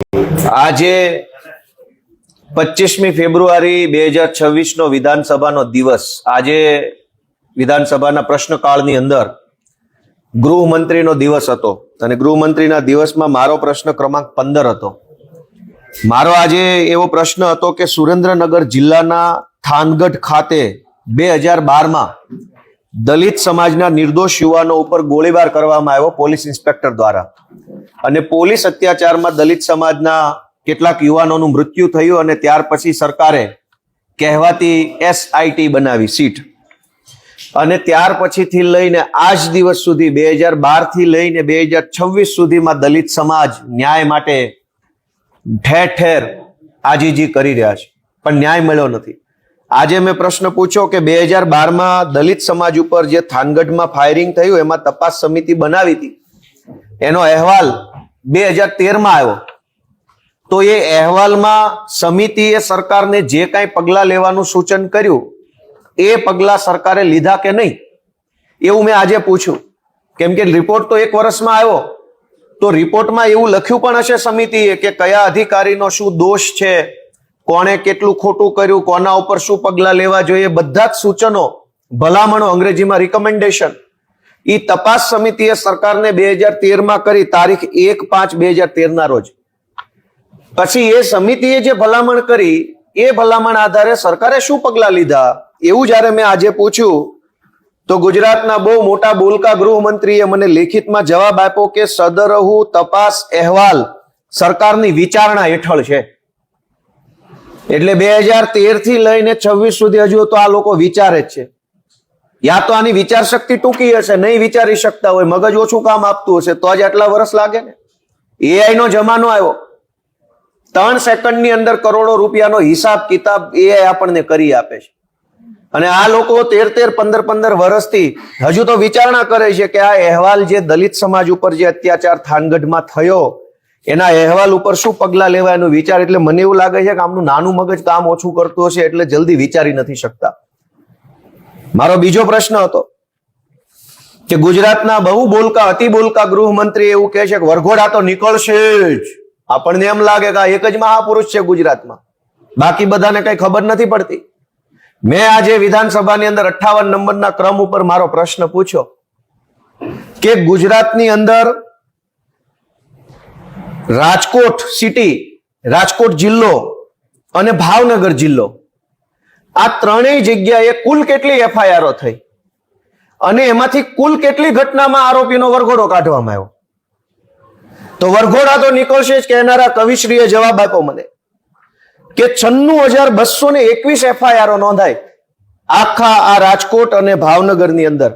આજે 25મી ફેબ્રુઆરી 2026 નો વિધાનસભાનો દિવસ. આજે વિધાનસભાના પ્રશ્નકાળની અંદર ગૃહમંત્રીનો દિવસ હતો અને ગૃહમંત્રીના દિવસમાં મારો પ્રશ્ન ક્રમાંક 15 હતો. મારો આજે એવો પ્રશ્ન હતો કે સુરેન્દ્રનગર જિલ્લાના થાનગઢ ખાતે 2012માં દલિત સમાજના નિર્દોષ યુવાનો ઉપર ગોળીબાર કરવામાં આવ્યો પોલીસ ઇન્સ્પેક્ટર દ્વારા, અને પોલીસ અત્યાચારમાં દલિત સમાજના કેટલાક યુવાનોનું મૃત્યુ થયું અને ત્યાર પછી સરકારે કહેવાતી SIT બનાવી સીટ, અને ત્યાર પછીથી લઈને આજ દિવસ સુધી 2012 થી લઈને 2026 સુધીમાં દલિત સમાજ ન્યાય માટે ઠેર ઠેર આજીજી કરી રહ્યા છે, પણ ન્યાય મળ્યો નથી. આજે મેં પ્રશ્ન પૂછ્યો કે 2012માં દલિત સમાજ ઉપર જે થાનગઢમાં ફાયરિંગ થયું એમાં તપાસ સમિતિ બનાવી હતી, એનો અહેવાલ 2013માં આવ્યો. તો એ અહેવાલમાં સમિતિએ સરકારને જે કાંઈ પગલાં લેવાનું સૂચન કર્યું એ પગલાં સરકારે લીધા કે નહીં એવું મેં આજે પૂછ્યું. કેમ કે રિપોર્ટ તો 1 વર્ષમાં આવ્યો, તો રિપોર્ટમાં એવું લખ્યું પણ હશે સમિતિએ કે કયા અધિકારીનો શું દોષ છે, કોણે કેટલું ખોટું કર્યું, કોના ઉપર શું પગલાં લેવા જોઈએ, બધા જ સૂચનો, ભલામણો, અંગ્રેજીમાં રિકમેન્ડેશન, એ તપાસ સમિતિએ સરકારને 2013માં કરી, તારીખ 1/5/2013 ના રોજ. પછી એ સમિતિએ જે ભલામણ કરી એ ભલામણ આધારે સરકારે શું પગલાં લીધા એવું જ્યારે મેં આજે પૂછ્યું તો ગુજરાતના બહુ મોટા બોલકા ગૃહમંત્રીએ મને લેખિતમાં જવાબ આપ્યો કે સદરહુ તપાસ અહેવાલ સરકારની વિચારણા હેઠળ છે. એટલે 2013 થી લઈને 26 સુધી હજુ તો આ લોકો વિચારે જ છે. યા તો આની વિચાર શક્તિ ટૂંકી હશે, નહીં વિચારી શકતા હોય, મગજ ઓછું કામ આપતું હશે, તો જ આટલા વર્ષ લાગે ને. AI નો જમાનો આવ્યો, 3 સેકન્ડની અંદર કરોડો રૂપિયાનો હિસાબ કિતાબ AI આપણને કરી આપે છે, અને આ લોકો 13-15 વર્ષથી હજુ તો વિચારણા કરે છે કે આ અહેવાલ જે દલિત સમાજ ઉપર જે અત્યાચાર થાનગઢમાં થયો એના અહેવાલ ઉપર શું પગલાં લેવા એનો વિચાર. એટલે મને એવું લાગે છે કે આમનું નાનું મગજ કામ ઓછું કરતું હશે એટલે જલ્દી વિચારી નથી શકતા. મારો બીજો પ્રશ્ન હતો કે ગુજરાતના બહુ બોલકા અતિ બોલકા ગૃહમંત્રી એવું કહે છે કે વરઘોડા તો નીકળશે જ. આપણને એમ લાગે કે આ એક જ મહાપુરુષ છે ગુજરાતમાં, બાકી બધાને કઈ ખબર નથી પડતી. મેં આજે વિધાનસભાની અંદર 58 નંબરના ક્રમ ઉપર મારો પ્રશ્ન પૂછ્યો કે ગુજરાતની અંદર રાજકોટ સિટી, રાજકોટ જિલ્લો અને ભાવનગર જિલ્લો, આ ત્રણેય જગ્યાએ કુલ કેટલી FIR થઈ અને એમાંથી કુલ કેટલી ઘટનામાં આરોપીનો વરઘોડો કાઢવામાં આવ્યો. તો વરઘોડા તો નીકળશે જ કહેનારા કવિશ્રીએ જવાબ આપ્યો મને કે 96,221 FIR નોંધાઈ આખા આ રાજકોટ અને ભાવનગરની અંદર.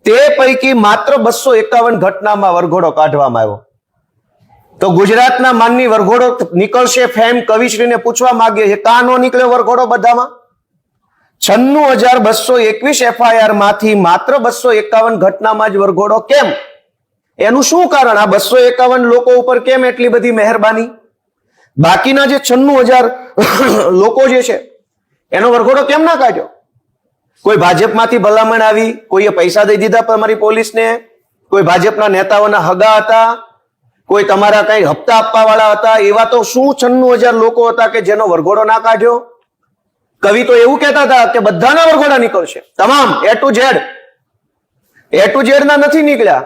તે પૈકી માત્ર 251 ઘટનામાં વરઘોડો કાઢવામાં આવ્યો. તો ગુજરાતના માનની વરઘોડો નીકળશે ફેમ કવિશ્રીને પૂછવા માંગીએ છીએ કાં નો નીકળ્યો વરઘોડો બધામાં? 96,221 FIR માંથી માત્ર 251 ઘટનામાં જ વરઘોડો કેમ? એનું શું કારણ? આ 251 લોકો ઉપર કેમ એટલી બધી મહેરબાની? બાકીના જે 96,000 લોકો જે છે એનો વરઘોડો કેમ ના કાઢ્યો? કોઈ ભાજપમાંથી ભલામણ આવી, કોઈએ પૈસા દઈ દીધા તમારી પોલીસને, કોઈ ભાજપના નેતાઓના હગા હતા, કોઈ તમારા કઈ હપ્તા આપવા વાળા હતા, એવા તો શું 96,000 લોકો હતા કે જેનો વરઘોડો ના કાઢ્યો? કવિ તો એવું કહેતા હતા કે બધાના વરઘોડા નીકળશે, તમામ A to Z ના નથી નીકળ્યા.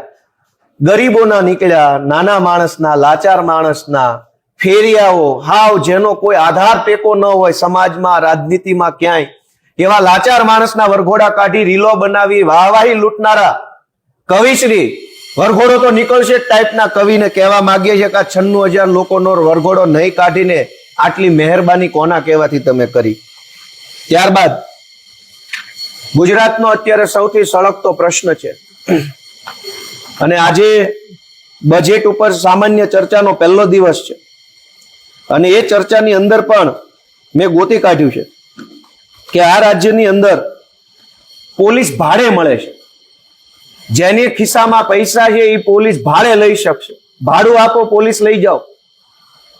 ગરીબોના નીકળ્યા, નાના માણસના, લાચાર માણસના, ફેરિયાઓ, હાવ જેનો કોઈ આધાર ટેકો ન હોય સમાજમાં, રાજનીતિમાં, ક્યાંય એવા લાચાર માણસના વરઘોડા કાઢી રીલો બનાવી વાહવાહી લૂંટનારા કવિશ્રી વરઘોડો તો નીકળશે ટાઈપના કવિને કહેવા માંગીએ છીએ કે 96,000 લોકોનો વરઘોડો નહીં કાઢીને આટલી મહેરબાની કોના કહેવાથી તમે કરી? ત્યારબાદ ગુજરાતનો અત્યારે સૌથી સળગતો પ્રશ્ન છે, અને આજે બજેટ ઉપર સામાન્ય ચર્ચાનો પહેલો દિવસ છે, અને એ ચર્ચાની અંદર પણ મેં ગોતી કાઢ્યું છે કે આ રાજ્યની અંદર પોલીસ ભાડે મળે છે. જેની ખિસ્સામાં પૈસા છે એ પોલીસ ભાડે લઈ શકશે. ભાડું આપો, પોલીસ લઈ જાઓ.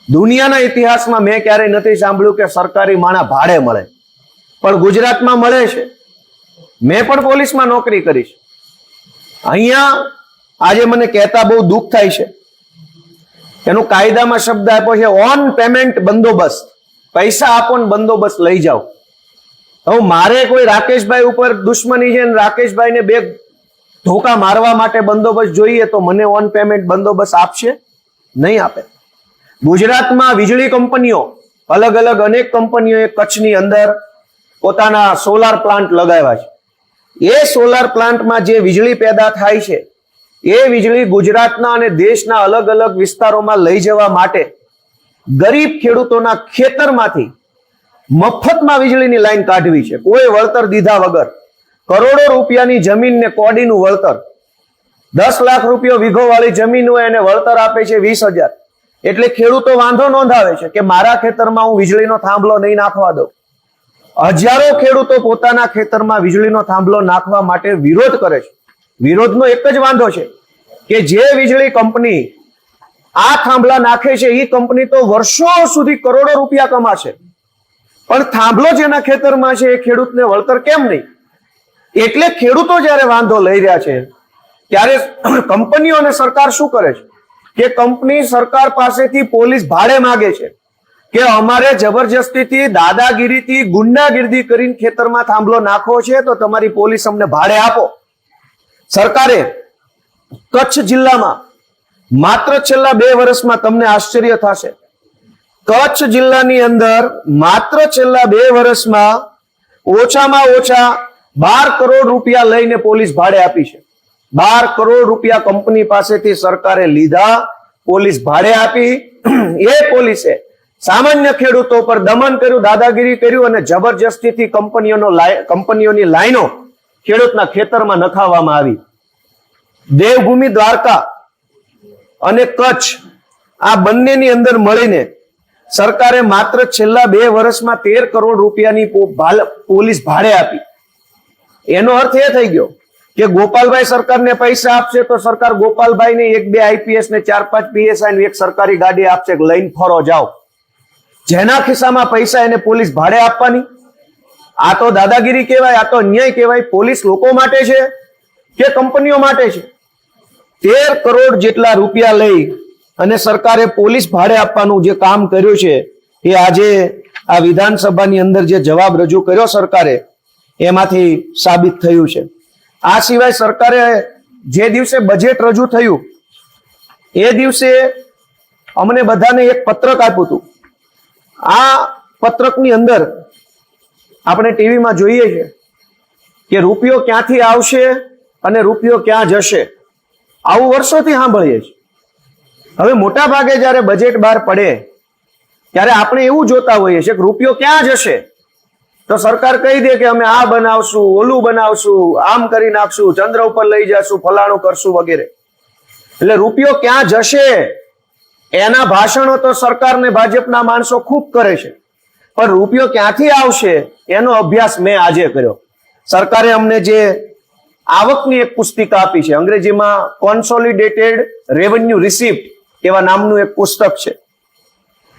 દુનિયાના ઇતિહાસમાં મેં ક્યારેય નથી સાંભળ્યું કે સરકારી માણા ભાડે મળે, પણ ગુજરાતમાં મળે છે. મેં પણ પોલીસમાં નોકરી કરી છે. અહીંયા આજે મને કહેતા બહુ દુઃખ થાય છે એનું કાયદામાં શબ્દ આપ્યો છે ઓન પેમેન્ટ બંદોબસ્ત. પૈસા આપો ને બંદોબસ્ત લઈ જાઓ. હવે મારે કોઈ રાકેશભાઈ ઉપર દુશ્મની છે ને રાકેશભાઈને બે ધોકા મારવા માટે બંદોબસ્ત જોઈએ તો મને ઓન પેમેન્ટ બંદોબસ્ત આપશે? નહીં આપે. ગુજરાતમાં વીજળી કંપનીઓ અલગ અલગ અનેક કંપનીઓએ કચ્છની અંદર પોતાના સોલાર પ્લાન્ટ લગાવ્યા છે. એ સોલાર પ્લાન્ટમાં જે વીજળી પેદા થાય છે એ વીજળી ગુજરાતના અને દેશના અલગ અલગ વિસ્તારોમાં લઈ જવા માટે ગરીબ ખેડૂતોના ખેતરમાંથી મફતમાં વીજળીની લાઈન કાઢવી છે, કોઈ વળતર દીધા વગર. કરોડો રૂપિયાની જમીનને કોડીનું વળતર, 10 લાખ રૂપિયા વીઘો વાળી જમીન હોય એને વળતર આપે છે 20,000. એટલે ખેડૂતો વાંધો નોંધાવે છે કે મારા ખેતરમાં હું વીજળીનો થાંભલો નહીં નાખવા દઉં. હજારો ખેડૂતો પોતાના ખેતરમાં વીજળીનો થાંભલો નાખવા માટે વિરોધ કરે છે. વિરોધનો એક જ વાંધો છે કે જે વીજળી કંપની આ થાંભલા નાખે છે એ કંપની તો વર્ષો સુધી કરોડો રૂપિયા કમાશે, પણ થાંભલો જેના ખેતરમાં છે એ ખેડૂતને વળતર કેમ નહીં? એટલે ખેડૂતો જ્યારે વાંધો લઈ રહ્યા છે ત્યારે કંપનીઓ અને સરકાર શું કરે છે કે કંપની સરકાર પાસેથી પોલીસ ભાડે માંગે છે કે અમારે જબરજસ્તીથી દાદાગીરીથી ગુંડાગીરી કરીને ખેતરમાં થાંભલો નાખવો છે તો તમારી પોલીસ અમને ભાડે આપો. સરકારે કચ્છ જિલ્લામાં માત્ર છેલ્લા 2 વર્ષમાં તમને આશ્ચર્ય થશે, કચ્છ જિલ્લાની અંદર માત્ર છેલ્લા 2 વર્ષમાં ઓછામાં ઓછા 12 કરોડ રૂપિયા લઈને પોલીસ ભાડે આપી છે. 12 કરોડ રૂપિયા કંપની પાસેથી સરકારે લીધા, પોલીસ ભાડે આપી. એ પોલીસે સામાન્ય ખેડૂતો પર દમન કર્યું, દાદાગીરી કર્યું અને જબરજસ્તીથી કંપનીઓની લાઈનો ખેડૂતના ખેતરમાં નખાવવામાં આવી. દેવભૂમિ દ્વારકા અને કચ્છ આ બંનેની અંદર મળીને સરકારે માત્ર છેલ્લા 2 વર્ષમાં 13 કરોડ રૂપિયાની પોલીસ ભાડે આપી. એનો અર્થ એ થઈ ગયો કે ગોપાલભાઈ સરકારને પૈસા આપશે તો સરકાર ગોપાલભાઈને 1-2 આઈપીએસ ને 4-5 પીએસઆઈ ને એક સરકારી ગાડી આપશે, લઈને ફરો જાઓ. જેના ખિસ્સામાં પૈસા એને પોલીસ ભાડે આપવાની. આ તો દાદાગીરી કહેવાય, આ તો અન્યાય કહેવાય. પોલીસ લોકો માટે છે કે કંપનીઓ માટે છે? 13 કરોડ જેટલા રૂપિયા લઈ અને સરકારે પોલીસ ભાડે આપવાનું જે કામ કર્યું છે એ આજે આ વિધાનસભાની અંદર જે જવાબ રજૂ કર્યો સરકારે એમાંથી સાબિત થયું છે. આ સિવાય સરકારે જે દિવસે બજેટ રજૂ થયું એ દિવસે અમને બધાને એક પત્રક આપ્યું હતું. આ પત્રકની અંદર આપણે ટીવીમાં જોઈએ છે કે રૂપિયો ક્યાંથી આવશે અને રૂપિયો ક્યાં જશે, આવું વર્ષોથી સાંભળીએ છીએ. હવે મોટા ભાગે જ્યારે બજેટ બહાર પડે ત્યારે આપણે એવું જોતા હોઈએ છીએ કે રૂપિયો ક્યાં જશે તો સરકાર કહી દે કે અમે આ બનાવશું, ઓલું બનાવશું, આમ કરી નાખશું, ચંદ્ર ઉપર લઈ જશું, ફલાણું કરશું વગેરે. એટલે રૂપિયો ક્યાં જશે એના ભાષણો તો સરકારને ભાજપના માણસો ખૂબ કરે છે, પણ રૂપિયો ક્યાંથી આવશે એનો અભ્યાસ મેં આજે કર્યો. સરકારે અમને જે આવકની એક પુસ્તિકા આપી છે, અંગ્રેજીમાં કોન્સોલિડેટેડ રેવન્યુ રિસિપ્ટ એવા નામનું એક પુસ્તક છે.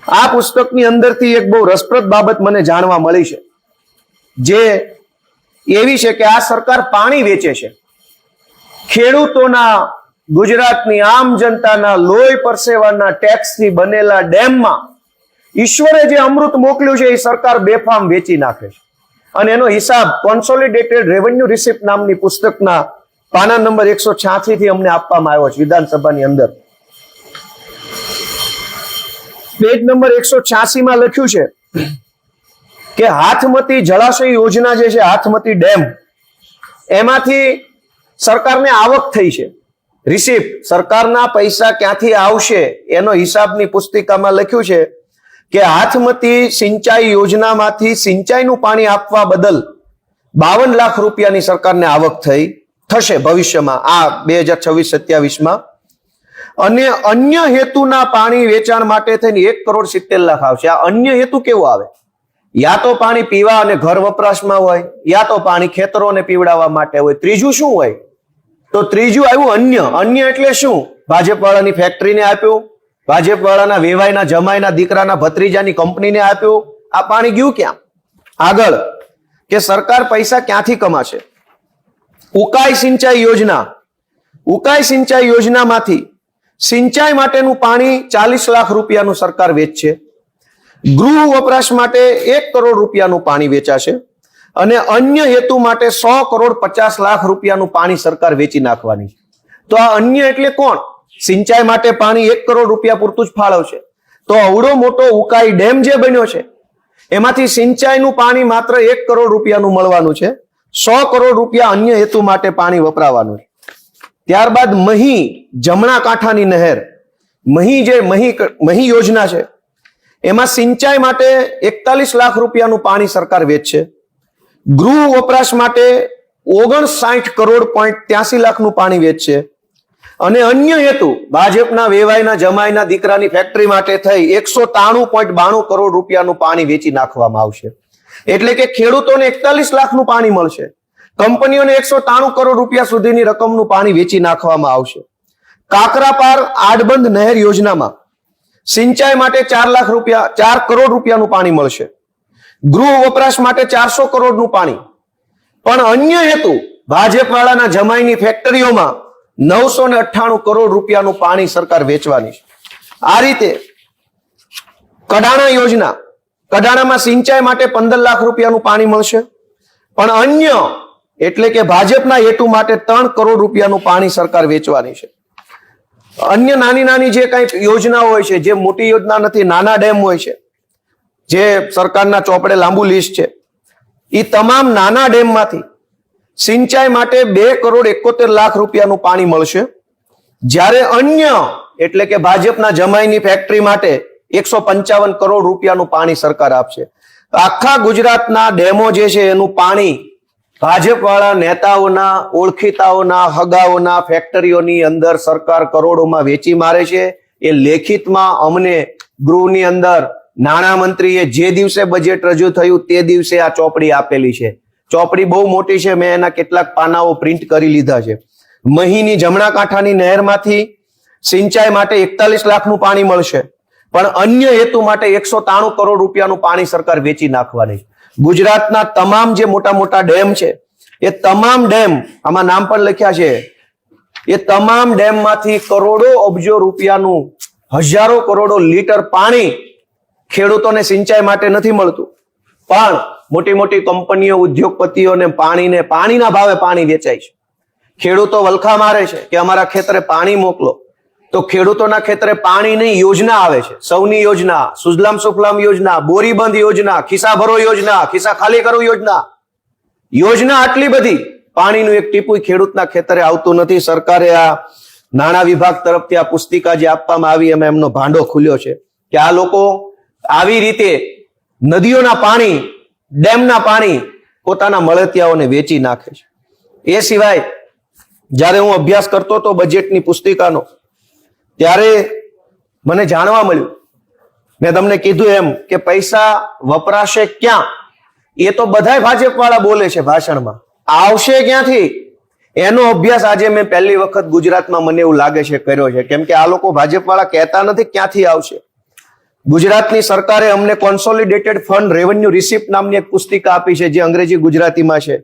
આ પુસ્તકની અંદરથી એક બહુ રસપ્રદ બાબત મને જાણવા મળી છે, જે એવી છે કે આ સરકાર પાણી વેચે છે. ખેડૂતોના, ગુજરાતની આમ જનતાના લોહી પરસેવાના ટેક્સથી બનેલા ડેમમાં ઈશ્વરે જે અમૃત મોકલ્યું છે એ સરકાર બેફામ વેચી નાખે છે. અને એનો હિસાબ કોન્સોલિડેટેડ રેવન્યુ રિસિપ્ટ નામની પુસ્તકના પાના નંબર 186 થી અમને આપવામાં આવ્યો છે વિધાનસભાની અંદર. પેજ નંબર 186 માં લખ્યું છે કે હાથમતી જળાશય યોજના જે છે, હાથમતી ડેમ, એમાંથી સરકારને આવક થઈ છે. રિસિપ્ટ, સરકારના પૈસા ક્યાંથી આવશે એનો હિસાબની પુસ્તિકામાં લખ્યું છે કે હાથમતી સિંચાઈ યોજનામાંથી સિંચાઈનું પાણી આપવા બદલ 52 લાખ રૂપિયાની સરકારને આવક થશે ભવિષ્યમાં, આ 2026-27માં. અને અન્ય હેતુના પાણી વેચાણ માટે થઈને 1,70,00,000 આવશે. આ અન્ય હેતુ કેવો આવે? યા તો પાણી પીવા અને ઘર વપરાશમાં હોય, યા તો પાણી ખેતરોને પીવડાવવા માટે હોય. ત્રીજું શું હોય? તો ત્રીજું આવ્યું અન્ય. અન્ય એટલે શું? ભાજપવાળાની ફેક્ટરીને આપ્યું, ભાજપવાળાના વેવાઈના જમાઈના દીકરાના ભત્રીજાની કંપનીને આપ્યું. આ પાણી ગયું ક્યાં? આગળ કે સરકાર પૈસા ક્યાંથી કમાશે? ઉકાઈ સિંચાઈ યોજના, ઉકાઈ સિંચાઈ યોજનામાંથી સિંચાઈ માટેનું પાણી 40 લાખ રૂપિયાનું સરકાર વેચશે. ગૃહ વપરાશ માટે 1 કરોડ રૂપિયાનું પાણી વેચાશે અને અન્ય હેતુ માટે 100 કરોડ 50 લાખ રૂપિયાનું પાણી સરકાર વેચી નાખવાની. તો આ અન્ય એટલે કોણ? સિંચાઈ માટે પાણી 1 કરોડ રૂપિયા પૂરતું જ ફાળવશે. તો અવડો મોટો ઉકાઈ ડેમ જે બન્યો છે એમાંથી સિંચાઈનું પાણી માત્ર 1 કરોડ રૂપિયાનું મળવાનું છે. 100 કરોડ રૂપિયા અન્ય હેતુ માટે પાણી વપરાવાનું છે. ત્યારબાદ મહી જમણા કાંઠાની નહેર, મહી યોજના છે, એમાં સિંચાઈ માટે 41 લાખ રૂપિયાનું પાણી સરકાર વેચશે. ગૃહ વપરાશ માટે 59 કરોડ 83 લાખનું પાણી વેચશે અને અન્ય હેતુ ભાજપના વેવાઈના જમાઈના દીકરાની ફેક્ટરી માટે થઈ 193.92 કરોડ રૂપિયાનું પાણી વેચી નાખવામાં આવશે. એટલે કે ખેડૂતોને 41 લાખનું પાણી મળશે, કંપનીઓને 193 કરોડ રૂપિયા સુધીની રકમનું પાણી વેચી નાખવામાં આવશે. કાકરાપાર આડબંધ નહેર યોજનામાં સિંચાઈ માટે 4 કરોડ રૂપિયાનું પાણી મળશે. ગૃહ વપરાશ માટે 400 કરોડનું પાણી, પણ અન્ય હેતુ ભાજપ વાળાના જમાઈની ફેક્ટરીઓમાં 998 કરોડ રૂપિયાનું પાણી સરકાર વેચવાની છે. આ રીતે કડાણા યોજના, કડાણામાં સિંચાઈ માટે 15 લાખ રૂપિયાનું પાણી મળશે, પણ અન્ય એટલે કે ભાજપના હેતુ માટે 3 કરોડ રૂપિયાનું પાણી સરકાર વેચવાની છે. અન્ય નાની નાની જે કઈ યોજનાઓ હોય છે, જે મોટી યોજના નથી, નાના ડેમ હોય છે, જે સરકારના ચોપડે લાંબુ લિસ્ટ છે, એ તમામ નાના ડેમમાંથી સિંચાઈ માટે 2 કરોડ 71 લાખ રૂપિયાનું પાણી મળશે, જ્યારે અન્ય એટલે કે ભાજપના જમાઈની ફેક્ટરી માટે 155 કરોડ રૂપિયાનું પાણી સરકાર આપશે. આખા ગુજરાતના ડેમો જે છે એનું પાણી ભાજપ વાળા નેતાઓના, ઓળખીતાઓના, હગાઓના ફેક્ટરીઓની અંદર સરકાર કરોડોમાં વેચી મારે છે. એ લેખિતમાં અમને ગૃહની અંદર નાણામંત્રીએ જે દિવસે બજેટ રજૂ થયું તે દિવસે આ ચોપડી આપેલી છે. ચોપડી બહુ મોટી છે, મેં એના કેટલાક પાનાઓ પ્રિન્ટ કરી લીધા છે. મહીની જમણા કાંઠાની નહેરમાંથી સિંચાઈ માટે 41 લાખનું પાણી મળશે, પણ અન્ય હેતુ માટે 193 કરોડ રૂપિયાનું પાણી સરકાર વેચી નાખવાની. ગુજરાતના તમામ જે મોટા મોટા ડેમ છે એ તમામ ડેમ, આમાં નામ પણ લખ્યા છે, એ તમામ ડેમમાંથી કરોડો અબજો રૂપિયાનું, હજારો કરોડો લીટર પાણી ખેડૂતોને સિંચાઈ માટે નથી મળતું, પણ મોટી મોટી કંપનીઓ, ઉદ્યોગપતિઓને પાણીના ભાવે પાણી વેચાય છે. ખેડૂતો વલખા મારે છે કે અમારા ખેતરે પાણી મોકલો, તો ખેડૂતોના ખેતરે પાણીની યોજના આવે છે. સૌની યોજના, સુજલામ સુફલામ યોજના, બોરીબંધ યોજના, ખિસ્સા ભરો યોજના, ખિસ્સા ખાલી કરો યોજના આટલી બધી, પાણીનું એક ટીપું ખેડૂતના ખેતરે આવતું નથી. સરકારે આ નાણાં વિભાગ તરફથી આ પુસ્તિકા જે આપવામાં આવી, એમાં એમનો ભાંડો ખુલ્યો છે કે આ લોકો આવી રીતે નદીઓના પાણી, ડેમના પાણી પોતાના મળતિયાઓને વેચી નાખે છે. એ સિવાય જ્યારે હું અભ્યાસ કરતો હતો બજેટની પુસ્તિકાનો, ત્યારે મને જાણવા મળ્યું, મેં તમને કીધું એમ કે પૈસા વપરાશે ક્યાં, એ તો બધાય ભાજપ વાળા બોલે છે ભાષણમાં, આવશે ક્યાંથી એનો અભ્યાસ આજે મેં પહેલી વખત ગુજરાતમાં મને એવું લાગે છે કર્યો છે. કેમ કે આ લોકો ભાજપ વાળા કહેતા નથી ક્યાંથી આવશે. ગુજરાતની સરકારે અમને કોન્સોલિડેટેડ ફંડ રેવન્યુ રિસિપ્ટ નામની એક પુસ્તિકા આપી છે, જે અંગ્રેજી ગુજરાતીમાં છે.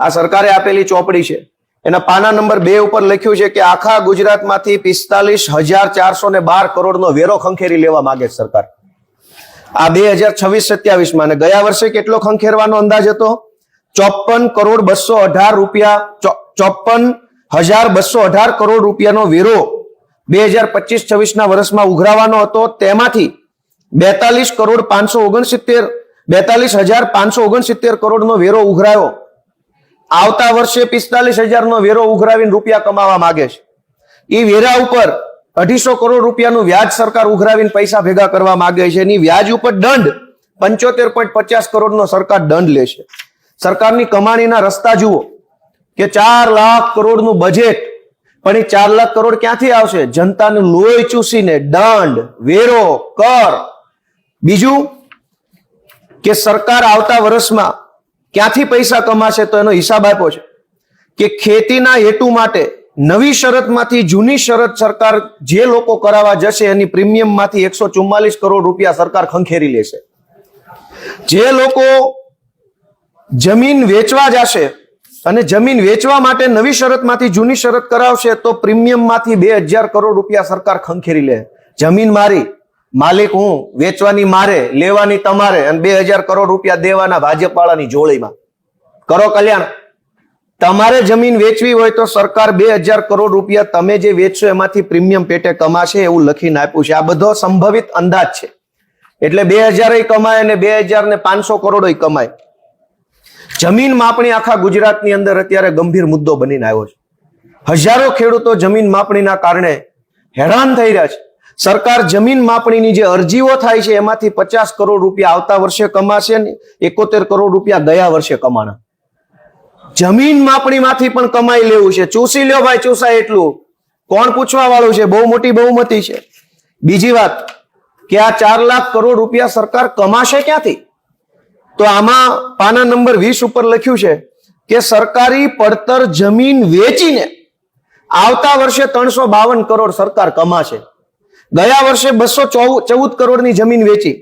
આ સરકારે આપેલી ચોપડી છે. એના પાના નંબર 2 ઉપર લખ્યું છે કે આખા ગુજરાતમાંથી 45,412 કરોડનો વેરો ખંખેરી લેવા માંગે છે સરકાર. આ 2026-27 માં, અને ગયા વર્ષે કેટલો ખંખેરવાનો અંદાજ હતો? 54,218 કરોડ રૂપિયાનો વેરો 2025-26 ના વર્ષમાં ઉઘરાવાનો હતો. તેમાંથી 42,569 કરોડનો વેરો ઉઘરાયો. આવતા વર્ષે 45,000 નો વેરો ઉઘરાવીને રૂપિયા કમાવા માંગે છે. એ વેરા ઉપર 250 કરોડ રૂપિયાનું વ્યાજ સરકાર ઉઘરાવીને પૈસા ભેગા કરવા માંગે છે. એની વ્યાજ ઉપર દંડ 75.50 કરોડનો સરકાર દંડ લે છે. સરકારની કમાણીના રસ્તા જુઓ કે 4 લાખ કરોડનું બજેટ, પણ એ 4 લાખ કરોડ ક્યાંથી આવશે? જનતાનું લોહી ચૂસીને દંડ, વેરો, કર. બીજું કે સરકાર આવતા વર્ષમાં ક્યાંથી પૈસા કમાશે, તો એનો હિસાબ આપ્યો છે કે ખેતીના હેતુ માટે નવી શરતમાંથી જૂની શરત સરકાર જે લોકો કરાવવા જશે એની પ્રીમિયમમાંથી 144 કરોડ રૂપિયા સરકાર ખંખેરી લેશે. જે લોકો જમીન વેચવા જશે અને જમીન વેચવા માટે નવી શરતમાંથી જૂની શરત કરાવશે તો પ્રીમિયમમાંથી 2000 કરોડ રૂપિયા સરકાર ખંખેરી લે. જમીન મારી, માલિક હું, વેચવાની મારે, લેવાની તમારે, અને 2000 કરોડ રૂપિયા દેવાના ભાજપવાળાની જોડીમાં. કરો કલ્યાણ. તમારે જમીન વેચવી હોય તો સરકાર 2000 કરોડ રૂપિયા તમે જે વેચશો એમાંથી પ્રીમિયમ પેટે કમાશે એવું લખીને આપ્યું છે. આ બધો સંભવિત અંદાજ છે. એટલે 2000 કમાય અને 2500 કરોડ કમાય. જમીન માપણી આખા ગુજરાતની અંદર અત્યારે ગંભીર મુદ્દો બનીને આવ્યો છે. હજારો ખેડૂતો જમીન માપણીના કારણે હેરાન થઈ રહ્યા છે. સરકાર જમીન માપણીની જે અરજીઓ થાય છે એમાંથી 50 કરોડ રૂપિયા આવતા વર્ષે કમાશે ને 71 કરોડ રૂપિયા ગયા વર્ષે કમાણા. જમીન માપણીમાંથી પણ કમાઈ લેવું છે. ચૂસી લ્યો ભાઈ, ચૂસાય એટલું. કોણ પૂછવા વાળું છે? બહુ મોટી બહુમતી છે. બીજી વાત કે આ 4 લાખ કરોડ રૂપિયા સરકાર કમાશે ક્યાંથી? તો આમાં પાના નંબર 20 ઉપર લખ્યું છે કે સરકારી પડતર જમીન વેચીને આવતા વર્ષે 352 કરોડ સરકાર કમાશે. ગયા વર્ષે 214 કરોડની જમીન વેચી,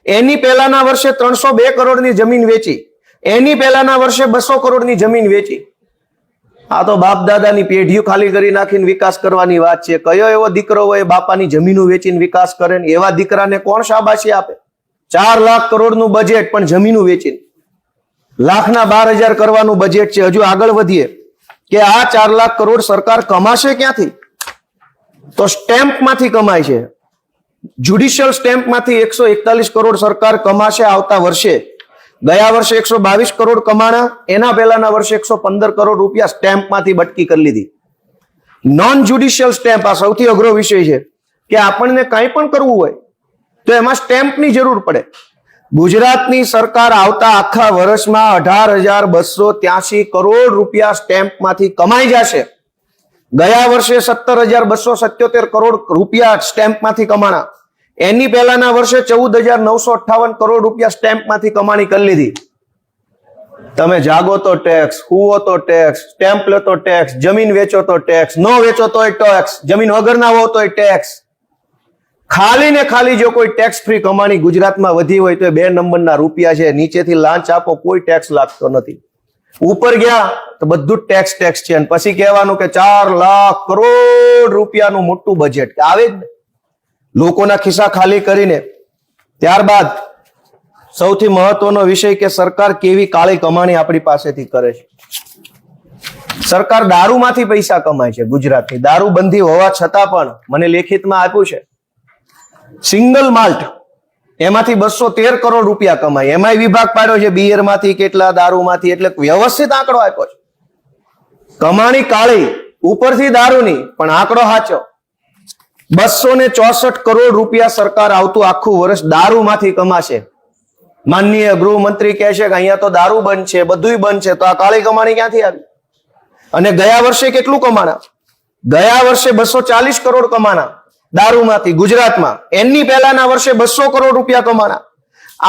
એની પહેલાના વર્ષે 302 કરોડની જમીન વેચી, એની પહેલાના વર્ષે 200 કરોડની જમીન વેચી. આ તો બાપ દાદાની પેઢીઓ ખાલી કરી નાખીને વિકાસ કરવાની વાત છે. કયો એવો દીકરો હોય બાપાની જમીનો વેચીને વિકાસ કરે ને? એવા દીકરાને કોણ શાબાશી આપે? 4 લાખ કરોડનું બજેટ પણ જમીનો વેચીને. લાખના 12,000 કરવાનું બજેટ છે. હજુ આગળ વધીએ કે આ 4 લાખ કરોડ સરકાર કમાશે ક્યાંથી? તો સ્ટેમ્પમાંથી કમાય છે. જ્યુડિશિયલ સ્ટેમ્પમાંથી 141 કરોડ સરકાર કમાશે આવતા વર્ષે. ગયા વર્ષે 122 કરોડ કમાણા, એના પહેલાના વર્ષે 115 કરોડ રૂપિયા સ્ટેમ્પમાંથી બટકી કરી લીધી. નોન જ્યુડિશિયલ સ્ટેમ્પ આ સૌથી અઘરો વિષય છે કે આપણને કંઈ પણ કરવું હોય તો એમાં સ્ટેમ્પની જરૂર પડે. ગુજરાતની સરકાર આવતા આખા વર્ષમાં 18,283 કરોડ રૂપિયા સ્ટેમ્પમાંથી કમાઈ જશે. ગયા વર્ષે 17,277 કરોડ રૂપિયા સ્ટેમ્પમાંથી કમાણા, એની પહેલાના વર્ષે 14,958 કરોડ રૂપિયા સ્ટેમ્પમાંથી કમાણી કરી લીધી. તમે જાગો તો ટેક્સ, હુવો તો ટેક્સ, સ્ટેમ્પ લો તો ટેક્સ, જમીન વેચો તો ટેક્સ, ન વેચો તોય ટેક્સ, જમીન વગરના હો તોય ટેક્સ. ખાલી ને ખાલી જો કોઈ ટેક્સ ફ્રી કમાણી ગુજરાતમાં વધી હોય તો 2 નંબરના રૂપિયા છે. નીચેથી લાંચ આપો, કોઈ ટેક્સ લાગતો નથી. ઉપર ગયા તો બધું ટેક્સ છે. અને પછી કહેવાનું કે 4 લાખ કરોડ રૂપિયાનું મોટું બજેટ આવે જ લોકોના ખિસ્સા ખાલી કરીને. ત્યારબાદ સૌથી મહત્વનો વિષય કે સરકાર કેવી કાળી કમાણી આપણી પાસેથી કરે છે. સરકાર દારૂમાંથી પૈસા કમાય છે. ગુજરાતની દારૂબંધી હોવા છતાં પણ મને લેખિતમાં આપ્યું છે સિંગલ માલ્ટ એમાંથી 213 કરોડ રૂપિયા કમાય. એમાંય વિભાગ પાડ્યો છે બિયરમાંથી કેટલા, દારૂમાંથી. એટલે વ્યવસ્થિત આંકડો આપ્યો છે. કમાણી કાળી, ઉપરથી દારૂની, પણ આંકડો સાચો. 264 કરોડ રૂપિયા સરકાર આવતું આખું વર્ષ દારૂમાંથી કમાશે. માનનીય ગૃહમંત્રી કહે છે કે અહીંયા તો દારૂ બંધ છે, બધુંય બંધ છે, તો આ કાળી કમાણી ક્યાંથી આવી? અને ગયા વર્ષે કેટલું કમાણા? ગયા વર્ષે 240 કરોડ કમાણા દારૂમાંથી ગુજરાતમાં. એની પહેલાના વર્ષે 200 કરોડ રૂપિયા કમાણા.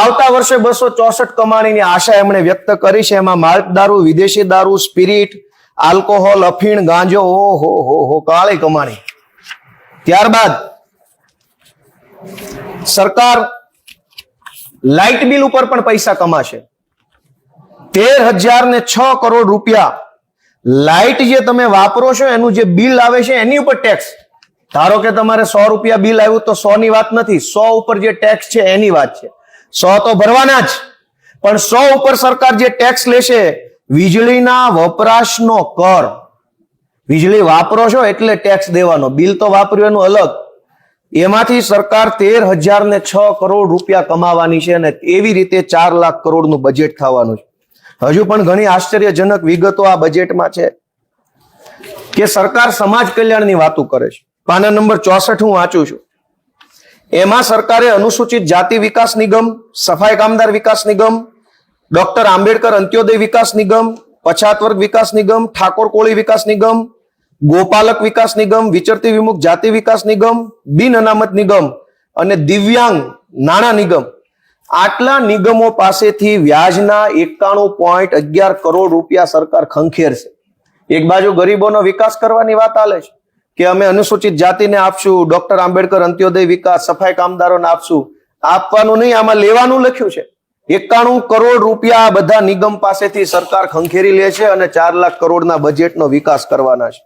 આવતા વર્ષે 264 કમાણીની આશા એમણે વ્યક્ત કરી છે. એમાં માલ્ટ દારૂ, વિદેશી દારૂ, સ્પિરિટ, આલ્કોહોલ, અફીણ, ગાંજો, ઓહો કાળી કમાણી. ત્યારબાદ સરકાર લાઇટ બિલ ઉપર પણ પૈસા કમાશે. 13,006 કરોડ રૂપિયા લાઇટ જે તમે વાપરો છો એનું જે બિલ આવે છે એની ઉપર ટેક્સ. ધારો કે તમારે 100 રૂપિયા બિલ આવ્યું તો 100 ની વાત નથી, 100 ઉપર જે ટેક્સ છે એની વાત છે. 100 તો ભરવાના જ, પણ 100 ઉપર સરકાર જે ટેક્સ લેશે વીજળીના વપરાશનો કર. વીજળી વાપરો છો એટલે ટેક્સ દેવાનો, બિલ તો વાપર્યું એનું અલગ. એમાંથી સરકાર 13,006 કરોડ રૂપિયા કમાવાની છે અને એવી રીતે 4 લાખ કરોડનું બજેટ થવાનું છે. હજુ પણ ઘણી આશ્ચર્યજનક વિગતો આ બજેટમાં છે કે સરકાર સમાજ કલ્યાણની વાતો કરે છે. પાના નંબર 64 હું વાંચું છું. એમાં સરકારે અનુસૂચિત જાતિ વિકાસ નિગમ, સફાઈ કામદાર વિકાસ નિગમ, ડોક્ટર આંબેડકર અંત્યોદય વિકાસ નિગમ, પછાત વર્ગ વિકાસ નિગમ, ઠાકોર કોળી વિકાસ નિગમ, ગોપાલક વિકાસ નિગમ, વિચરતી વિમુખ જાતિ વિકાસ નિગમ, બિન અનામત નિગમ અને દિવ્યાંગ નાણાં નિગમ, આટલા નિગમો પાસેથી વ્યાજના 91.11 કરોડ રૂપિયા સરકાર ખંખેરશે. એક બાજુ ગરીબોનો વિકાસ કરવાની વાત ચાલે છે કે અમે અનુસૂચિત જાતિને આપશું, ડોક્ટર આંબેડકર અંત્યોદય વિકાસ, સફાઈ કામદારોને આપશું. આપવાનું નહીં, આમાં લેવાનું લખ્યું છે. 91 કરોડ રૂપિયા આ બધા નિગમ પાસેથી સરકાર ખંખેરી લે છે અને 4 લાખ કરોડના બજેટનો વિકાસ કરવાના છે.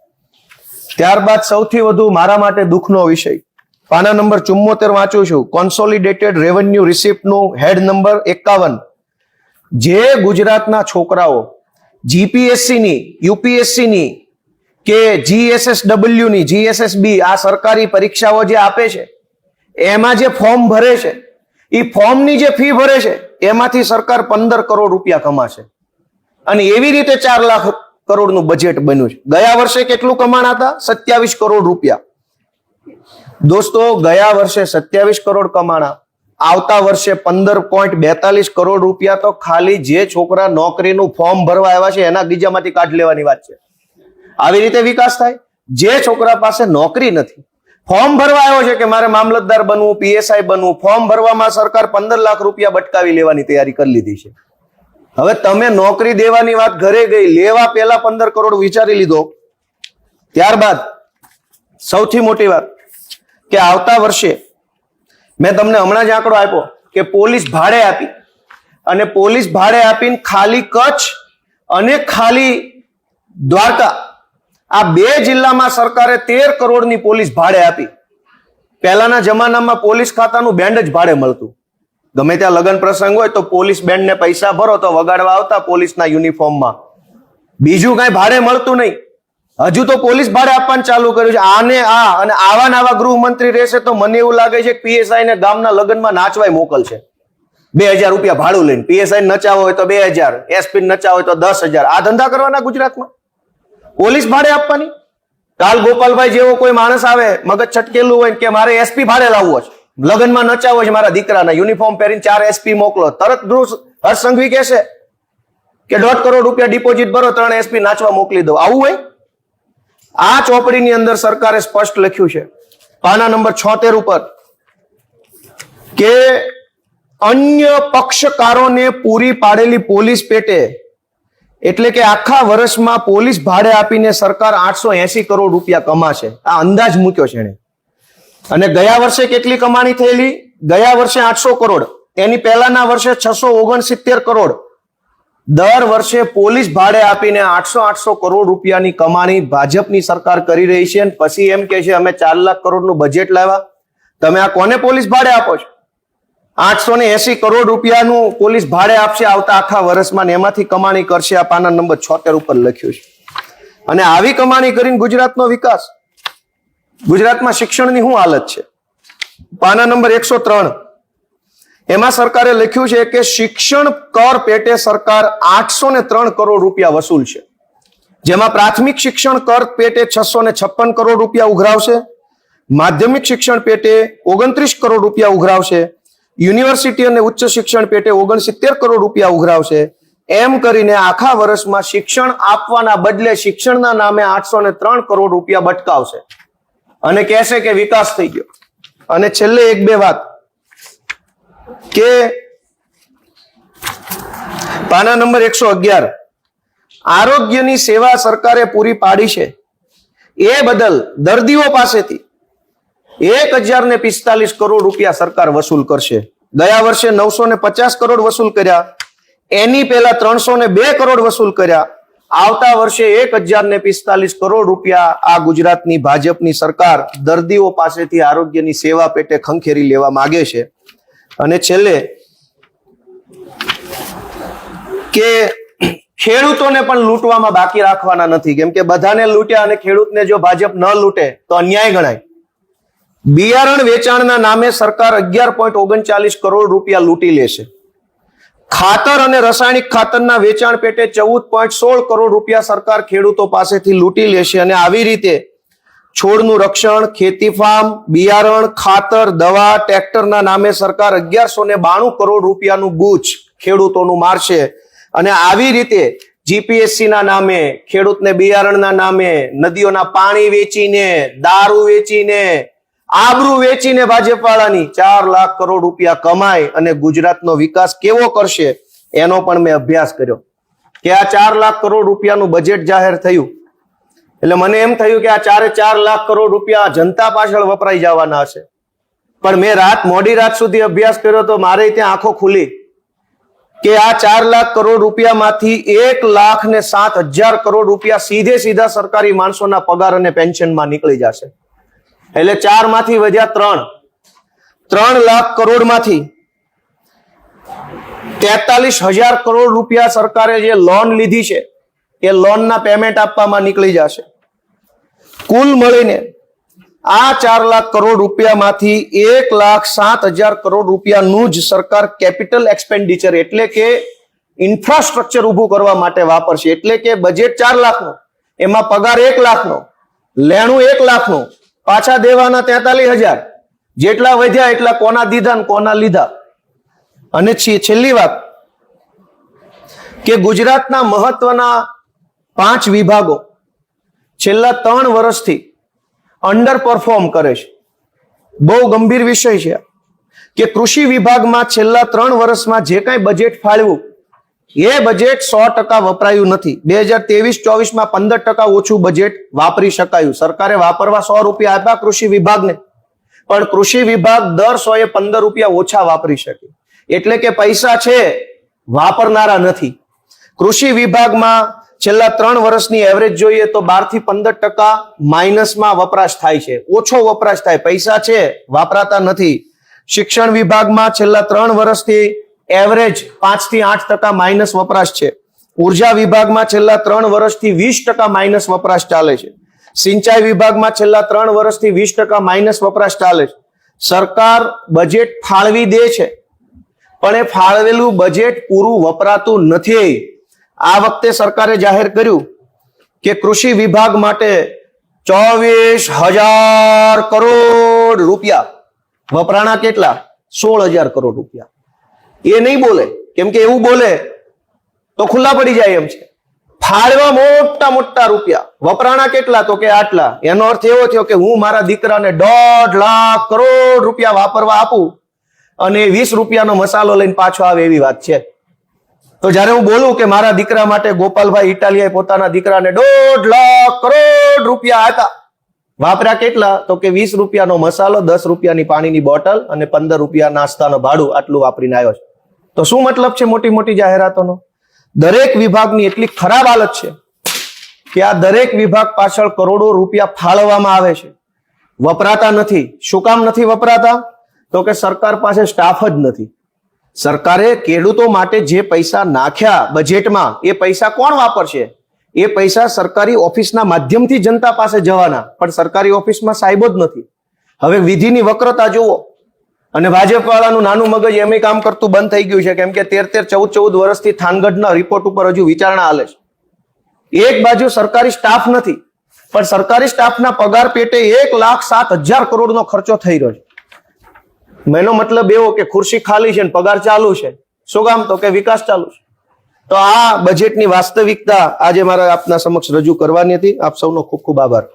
ત્યારબાદ સૌથી વધુ મારા માટે દુઃખનો વિષય, પાના નંબર 74 વાંચું છું, કોન્સોલિડેટેડ રેવન્યુ રિસિપ્ટનું હેડ નંબર 51. જે ગુજરાતના છોકરાઓ જીપીએસસી ની, યુપીએસસી ની કે જીએસએસડબલ્યુ ની, જીએસએસબી આ સરકારી પરીક્ષાઓ જે આપે છે એમાં જે ફોર્મ ભરે છે, એ ફોર્મની જે ફી ભરે છે એમાંથી સરકાર 15 કરોડ રૂપિયા કમાશે અને એવી રીતે 4 લાખ કરોડનું બજેટ બન્યું છે. ગયા વર્ષે કેટલું કમાણા હતા? 27 કરોડ રૂપિયા. દોસ્તો, ગયા વર્ષે 27 કરોડ કમાણા, આવતા વર્ષે 15.42 કરોડ રૂપિયા તો ખાલી જે છોકરા નોકરીનું ફોર્મ ભરવા આવ્યા છે એના ગીજામાંથી કાઢી લેવાની વાત છે. આવી રીતે વિકાસ થાય? જે છોકરા પાસે નોકરી નથી, ફોર્મ ભરવા આવ્યો છે કે મારે મામલતદાર બનવું, પીએસઆઈ બનવું, ફોર્મ ભરવામાં સરકાર 15 લાખ રૂપિયા બટકાવી લેવાની તૈયારી કરી લીધી છે. હવે તમે નોકરી દેવાની વાત ઘરે ગઈ, લેવા પહેલા 15 કરોડ વિચારી લીધો. ત્યારબાદ સૌથી મોટી વાત કે આવતા વર્ષે મેં તમને હમણાં જ આંકડો આપ્યો કે પોલીસ ભાડે આપી અને પોલીસ ભાડે આપીને ખાલી કચ્છ અને ખાલી દ્વારકા આ 2 જિલ્લામાં સરકારે 13 કરોડની પોલીસ ભાડે આપી. પહેલાના જમાનામાં પોલીસ ખાતાનું બેન્ડ જ ભાડે મળતું. ગમે ત્યાં લગ્ન પ્રસંગ હોય તો પોલીસ બેન્ડને પૈસા ભરો તો વગાડવા આવતા પોલીસના યુનિફોર્મમાં. બીજું કઈ ભાડે મળતું નહીં. હજુ તો પોલીસ ભાડે આપવાનું ચાલુ કર્યું છે. આને આ અને આવા નવા ગૃહમંત્રી રહેશે તો મને એવું લાગે છે કે પીએસઆઈ ને ગામના લગ્નમાં નાચવાય મોકલશે. 2000 રૂપિયા ભાડું લઈને પીએસઆઈ નચાવો હોય તો 2000, એસપી નચાવો હોય તો 10,000. આ ધંધા કરવાના ગુજરાતમાં? પોલીસ ભાડે આપવાની? કાલ ગોપાલભાઈ જેવો કોઈ માણસ આવે મગજ છટકેલું હોય કે મારે એસપી ભાડે લાવવો છે, લગ્નમાં નચાવો છે મારા દીકરાના, યુનિફોર્મ પહેરીને 4 એસપી મોકલો, તરત હર્ષ સંઘવી કહેશે કે 1.5 કરોડ રૂપિયા ડિપોઝિટ ભરો, 3 એસપી નાચવા મોકલી દો. આવું હોય? આ ચોપડીની અંદર સરકારે સ્પષ્ટ લખ્યું છે પાના નંબર 76 ઉપર કે અન્ય પક્ષકારોને પૂરી પાડેલી પોલીસ પેટે, એટલે કે આખા વર્ષમાં પોલીસ ભાડે આપીને સરકાર 880 કરોડ રૂપિયા કમાશે. આ અંદાજ મૂક્યો છે એને. અને ગયા વર્ષે કેટલી કમાણી થયેલી? ગયા વર્ષે 800 કરોડ, એની પહેલાના વર્ષે 669 કરોડ. દર વર્ષે પોલીસ ભાડે આપીને 800 કરોડ રૂપિયાની કમાણી ભાજપની સરકાર કરી રહી છે. અને પછી એમ કે છે અમે 4 લાખ કરોડનું બજેટ લાવ્યા. તમે આ કોને પોલીસ ભાડે આપો છો? 880 કરોડ રૂપિયાનું પોલીસ ભાડે આપશે આવતા આખા વર્ષમાં, એમાંથી કમાણી કરશે. આ પાના નંબર 76 ઉપર લખ્યું છે. અને આવી કમાણી કરીને ગુજરાતનો વિકાસ, ગુજરાતમાં શિક્ષણની શું હાલત છે? પાના નંબર 103 એમાં સરકારે લખ્યું છે કે શિક્ષણ કર પેટે સરકાર 803 કરોડ રૂપિયા વસૂલ છે, જેમાં પ્રાથમિક શિક્ષણ કર પેટે 656 કરોડ રૂપિયા ઉઘરાવશે, માધ્યમિક શિક્ષણ પેટે 29 કરોડ રૂપિયા ઉઘરાવશે, યુનિવર્સિટી અને ઉચ્ચ શિક્ષણ પેટે 69 કરોડ રૂપિયા ઉઘરાવશે. એમ કરીને આખા વર્ષમાં શિક્ષણ આપવાના બદલે શિક્ષણના નામે 803 કરોડ રૂપિયા બટકાવશે અને કહેશે કે વિકાસ થઈ ગયો. અને છેલ્લે 1-2 વાત કે પાના નંબર 111 આરોગ્યની સેવા સરકારે પૂરી પાડી છે એ બદલ દર્દીઓ પાસેથી 1045 કરોડ રૂપિયા સરકાર વસૂલ કરશે. ગયા વર્ષે 950 કરોડ વસૂલ કર્યા, એની પહેલા 302 કરોડ વસૂલ કર્યા. આવતા વર્ષે 1045 કરોડ રૂપિયા આ ગુજરાતની ભાજપની સરકાર દર્દીઓ પાસેથી આરોગ્યની સેવા પેટે ખંખેરી લેવા માંગે છે. અને છેલ્લે કે ખેડૂતોને પણ લૂંટવામાં બાકી રાખવાના નથી, કેમ કે બધાને લૂંટ્યા અને ખેડૂતને જો ભાજપ ન લૂંટે તો અન્યાય ગણાય. બિયારણ વેચાણના નામે સરકાર 11.39 કરોડ રૂપિયા લૂંટી લેશે. ખાતર અને રાસાયણિક ખાતરના વેચાણ પેટે 14.16 કરોડ રૂપિયા સરકાર ખેડૂતો પાસેથી લૂંટી લેશે. અને આવી રીતે છોડનું રક્ષણ, ખેતી ફાર્મ, બિયારણ, ખાતર, દવા, ટ્રેક્ટરના નામે સરકાર 1192 કરોડ રૂપિયાનું ગુચ ખેડૂતોનું મારશે. અને આવી રીતે જીપીએસસી ના નામે, ખેડૂતને બિયારણના નામે, નદીઓના પાણી વેચીને, દારૂ વેચીને, આબરૂ વેચીને ભાજપ વાળાની 4 લાખ કરોડ રૂપિયા કમાય અને ગુજરાતનો વિકાસ કેવો કરશે એનો પણ મેં અભ્યાસ કર્યો. કે આ 4 લાખ કરોડ રૂપિયાનું બજેટ જાહેર થયું એટલે મને એમ થયું કે આ 4 લાખ કરોડ રૂપિયા જનતા પાછળ વપરાઈ જવાના હશે. પણ મેં મોડી રાત સુધી અભ્યાસ કર્યો તો મારે ત્યાં આંખો ખુલી કે આ 4 લાખ કરોડ રૂપિયામાંથી 1,07,000 કરોડ રૂપિયા સીધા સરકારી માણસોના પગાર અને પેન્શનમાં નીકળી જશે. એટલે 4 માંથી વધ્યા 3 લાખ કરોડમાંથી 43,000 કરોડ રૂપિયા સરકારે જે લોન લીધી છે એ લોનના પેમેન્ટ આપવામાં નીકળી જશે. કુલ મળીને આ 4 લાખ કરોડ રૂપિયામાંથી 1,07,000 કરોડ રૂપિયાનું જ સરકાર કેપિટલ એક્સપેન્ડિચર એટલે કે ઇન્ફ્રાસ્ટ્રક્ચર ઊભું કરવા માટે વાપરશે. એટલે કે બજેટ 4 લાખનો, એમાં પગાર 1 લાખનો, લેણું 1 લાખનો, પાછા દેવાના 43,000, જેટલા વધ્યા એટલા કોના દીધા ને કોના લીધા. અને છેલ્લી વાત કે ગુજરાતના મહત્વના 5 વિભાગો છેલ્લા 3 વર્ષથી અંડર પરફોર્મ કરે છે. બહુ ગંભીર વિષય છે કે કૃષિ વિભાગમાં છેલ્લા 3 વર્ષમાં જે કાંઈ બજેટ ફાળવ્યું એ બજેટ 100% વપરાયું નથી. 2023-24 15% ઓછું બજેટ વાપરી શકાયું. સરકારે વાપરવા 100 રૂપિયા આપ્યા કૃષિ વિભાગને, પણ કૃષિ વિભાગ દર 100 એ 15 રૂપિયા ઓછા વાપરી શકે. એટલે કે પૈસા છે, વાપરનારા નથી. કૃષિ વિભાગમાં છેલ્લા 3 વર્ષની એવરેજ જોઈએ તો 12 થી 15% માઇનસમાં વપરાશ થાય છે, ઓછો વપરાશ થાય. પૈસા છે, વાપરાતા નથી. શિક્ષણ વિભાગમાં છેલ્લા 3 વર્ષથી એવરેજ 5 થી 8% માઇનસ વપરાશ છે. ઉર્જા વિભાગમાં છેલ્લા 3 વર્ષથી 20% માઇનસ વપરાશ ચાલે છે. સિંચાઈ વિભાગમાં છેલ્લા 3 વર્ષથી 20% માઇનસ વપરાશ ચાલે છે. સરકાર બજેટ ફાળવી દે છે, પણ એ ફાળવેલું બજેટ પૂરું વપરાતું નથી. આ વખતે સરકારે જાહેર કર્યું કે કૃષિ વિભાગ માટે 24,000 કરોડ રૂપિયા વપરાણા. કેટલા? 16,000 કરોડ રૂપિયા. એ નહીં બોલે, કેમ કે એવું બોલે તો ખુલ્લા પડી જાય એમ છે. ફાળવા મોટા રૂપિયા, વપરાણા કેટલા? તો કે આટલા. એનો અર્થ એવો થયો કે હું મારા દીકરાને 1.5 લાખ કરોડ રૂપિયા વાપરવા આપું અને 20 રૂપિયાનો મસાલો લઈને પાછો આવે એવી વાત છે. તો જયારે હું બોલું કે મારા દીકરા માટે ગોપાલભાઈ ઇટાલિયાએ પોતાના દીકરાને 1.5 લાખ કરોડ રૂપિયા આપ્યા, વાપર્યા કેટલા? તો કે 20 રૂપિયાનો મસાલો, 10 રૂપિયાની પાણીની બોટલ અને 15 રૂપિયા નાસ્તાનો ભાડું, આટલું વાપરીને આવ્યો છે. તો શું મતલબ છે મોટી મોટી જાહેરાતોનો? દરેક વિભાગની એટલી ખરાબ હાલત છે કે આ દરેક વિભાગ પાછળ કરોડો રૂપિયા ફાળવવામાં આવે છે, વપરાતા નથી. શું કામ નથી વપરાતા? તો કે સરકાર પાસે સ્ટાફ જ નથી. સરકારે ખેડૂતો માટે જે પૈસા નાખ્યા બજેટમાં, એ પૈસા કોણ વાપરશે? એ પૈસા સરકારી ઓફિસના માધ્યમથી જનતા પાસે જવાના, પણ સરકારી ઓફિસમાં સાહેબો જ નથી. હવે વિધિની વક્રતા જુઓ. અને ભાજપ વાળાનું નાનું મગજ એમ કામ કરતું બંધ થઈ ગયું છે, કેમ કે 13-14 વર્ષથી થાનગઢના રિપોર્ટ ઉપર હજુ વિચારણા હાલે છે. એક બાજુ સરકારી સ્ટાફ નથી, પણ સરકારી સ્ટાફના પગાર પેટે 1,07,000 કરોડનો ખર્ચો થઈ રહ્યો છે. એનો મતલબ એવો કે ખુરશી ખાલી છે ને પગાર ચાલુ છે. શું કામ? તો કે વિકાસ ચાલુ છે. તો આ બજેટની વાસ્તવિકતા આજે મારે આપના સમક્ષ રજૂ કરવાની હતી. આપ સૌનો ખૂબ ખૂબ આભાર.